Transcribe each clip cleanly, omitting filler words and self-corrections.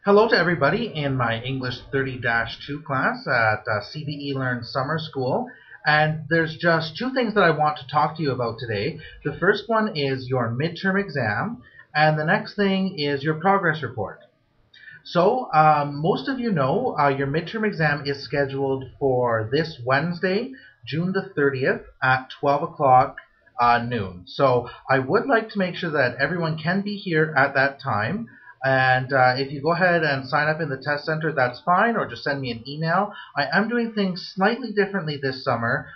Hello to everybody in my English 30-2 class at CBE Learn Summer School. And there's just two things that I want to talk to you about today. The first one is your midterm exam, and the next thing is your progress report. So most of you know your midterm exam is scheduled for this Wednesday, June the 30th at 12 o'clock noon. So I would like to make sure that everyone can be here at that time. And if you go ahead and sign up in the test center, that's fine, or just send me an email. I am doing things slightly differently this summer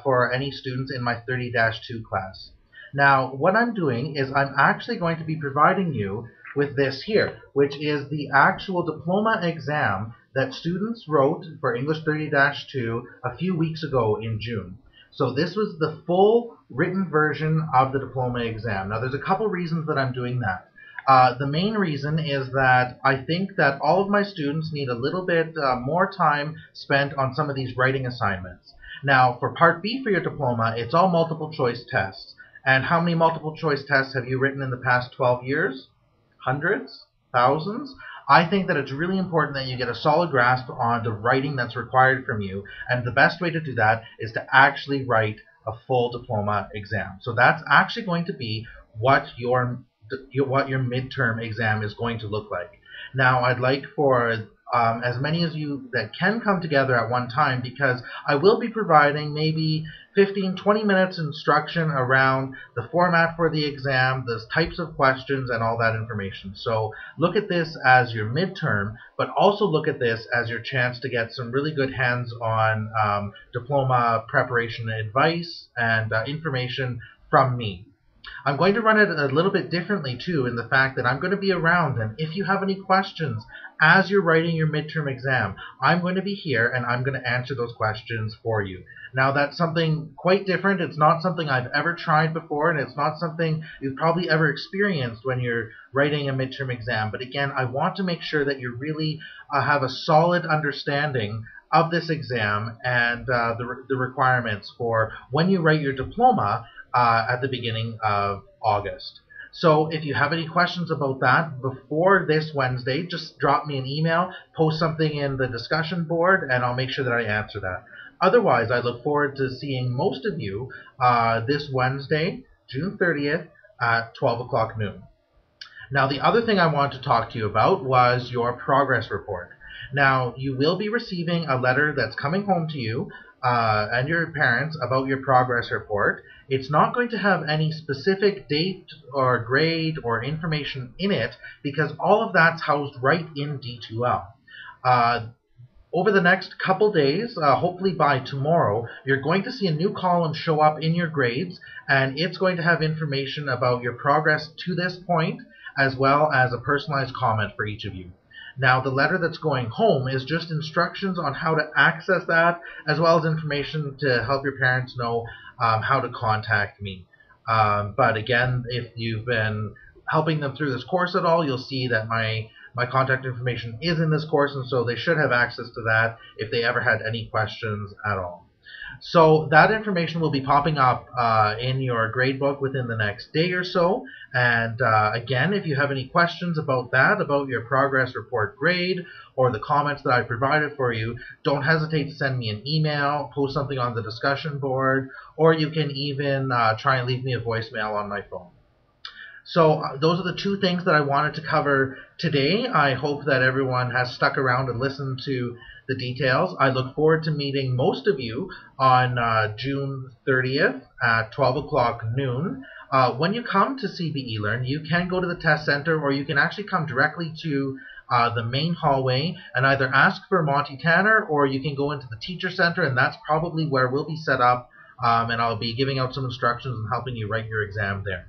for any students in my 30-2 class. Now, what I'm doing is I'm actually going to be providing you with this here, which is the actual diploma exam that students wrote for English 30-2 a few weeks ago in June. So this was the full written version of the diploma exam. Now, there's a couple reasons that I'm doing that. The main reason is that I think that all of my students need a little bit more time spent on some of these writing assignments. Now, for Part B for your diploma, it's all multiple choice tests. And how many multiple choice tests have you written in the past 12 years? Hundreds? Thousands? I think that it's really important that you get a solid grasp on the writing that's required from you. And the best way to do that is to actually write a full diploma exam. So that's actually going to be what your midterm exam is going to look like. Now, I'd like for as many of you that can come together at one time, because I will be providing maybe 15-20 minutes instruction around the format for the exam, the types of questions, and all that information. So look at this as your midterm, but also look at this as your chance to get some really good hands-on diploma preparation advice and information from me. I'm going to run it a little bit differently too, in the fact that I'm going to be around, and if you have any questions as you're writing your midterm exam, I'm going to be here and I'm going to answer those questions for you. Now, that's something quite different. It's not something I've ever tried before, and it's not something you've probably ever experienced when you're writing a midterm exam. But again, I want to make sure that you really have a solid understanding of this exam and the requirements for when you write your diploma at the beginning of August. So if you have any questions about that before this Wednesday, just drop me an email, post something in the discussion board, and I'll make sure that I answer that. Otherwise, I look forward to seeing most of you this Wednesday, June 30th at 12 o'clock noon. Now, the other thing I want to talk to you about was your progress report. Now, you will be receiving a letter that's coming home to you and your parents about your progress report. It's not going to have any specific date or grade or information in it, because all of that's housed right in D2L. Over the next couple days, hopefully by tomorrow, you're going to see a new column show up in your grades, and it's going to have information about your progress to this point, as well as a personalized comment for each of you. Now, the letter that's going home is just instructions on how to access that, as well as information to help your parents know how to contact me. But again, if you've been helping them through this course at all, you'll see that my contact information is in this course, and so they should have access to that if they ever had any questions at all. So that information will be popping up in your gradebook within the next day or so. And again, if you have any questions about that, about your progress report grade, or the comments that I provided for you, don't hesitate to send me an email, post something on the discussion board, or you can even try and leave me a voicemail on my phone. So those are the two things that I wanted to cover today. I hope that everyone has stuck around and listened to the details. I look forward to meeting most of you on June 30th at 12 o'clock noon. When you come to CBE Learn, you can go to the test center, or you can actually come directly to the main hallway and either ask for Monty Tanner, or you can go into the teacher center, and that's probably where we'll be set up, and I'll be giving out some instructions and helping you write your exam there.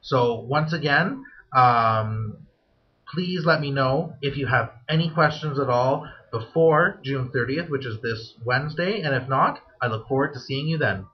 So once again, please let me know if you have any questions at all before June 30th, which is this Wednesday, and if not, I look forward to seeing you then.